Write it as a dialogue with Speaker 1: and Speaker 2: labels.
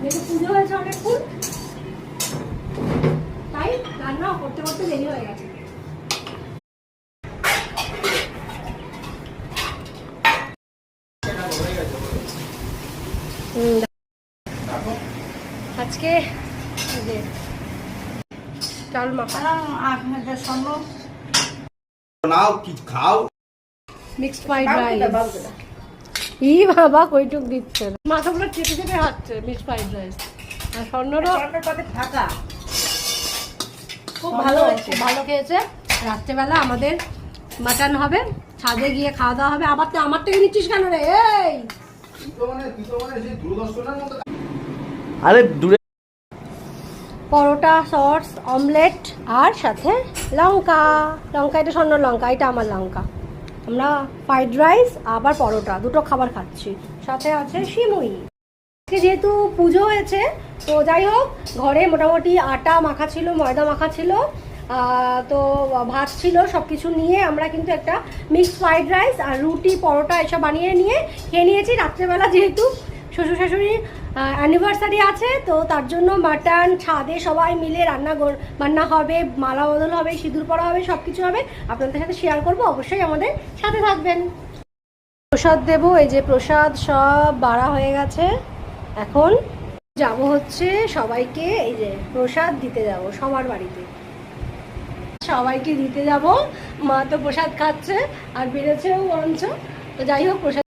Speaker 1: যেহেতু পুজো হয়েছে অনেকক্ষণ, তাই রান্না করতে করতে দেরি হয়ে গেছে। আজকে চাল মাখা মিক্সড ফ্রাইড রাইস। ই বাবা কইটুক দিচ্ছে না, মাথাগুলো চেপে চেপে হাঁটছে। মিক্সড ফ্রাইড রাইস আর স্বর্ণরও খুব ভালো হয়েছে, ভালো খেয়েছে। রাত্রেবেলা আমাদের মাটন হবে, ছাদে গিয়ে খাওয়া দাওয়া হবে। আবার তো আমার থেকে নিচ্ছিস কেন রে? এই
Speaker 2: আরে দূরে
Speaker 1: পরোটা, সস, অমলেট আর সাথে লঙ্কা। লঙ্কা এটা স্বর্ণ লঙ্কা, এটা আমার লঙ্কা। আমরা ফ্রাইড রাইস আবার পরোটা দুটো খাবার খাচ্ছি, সাথে আছে সিমুই। যেহেতু পুজো হয়েছে তো যাই হোক, ঘরে মোটামুটি আটা মাখা ছিল, ময়দা মাখা ছিল, তো ভাত ছিল, সব কিছু নিয়ে আমরা কিন্তু একটা মিক্সড ফ্রাইড রাইস আর রুটি পরোটা এসব বানিয়ে নিয়ে খেয়ে নিয়েছি। রাত্রেবেলা যেহেতু শ্বশুর শাশুড়ির অ্যানিভার্সারি আছে, তো তার জন্য মাটন ছাদে সবাই মিলে বান্না হবে, মালা বদল হবে, সিঁদুর পরা হবে, সব কিছু হবে। আপনাদের সাথে শেয়ার করব, অবশ্যই আমাদের সাথে থাকবেন। প্রসাদ দেব, এই যে প্রসাদ সব বাড়া হয়ে গেছে। এখন যাব হচ্ছে সবাইকে এই যে প্রসাদ দিতে যাব, সবার বাড়িতে সবাইকে দিতে যাব। মা তো প্রসাদ খাচ্ছে আর বেড়েছেও বরঞ্চ। তো যাই হোক, প্রসাদ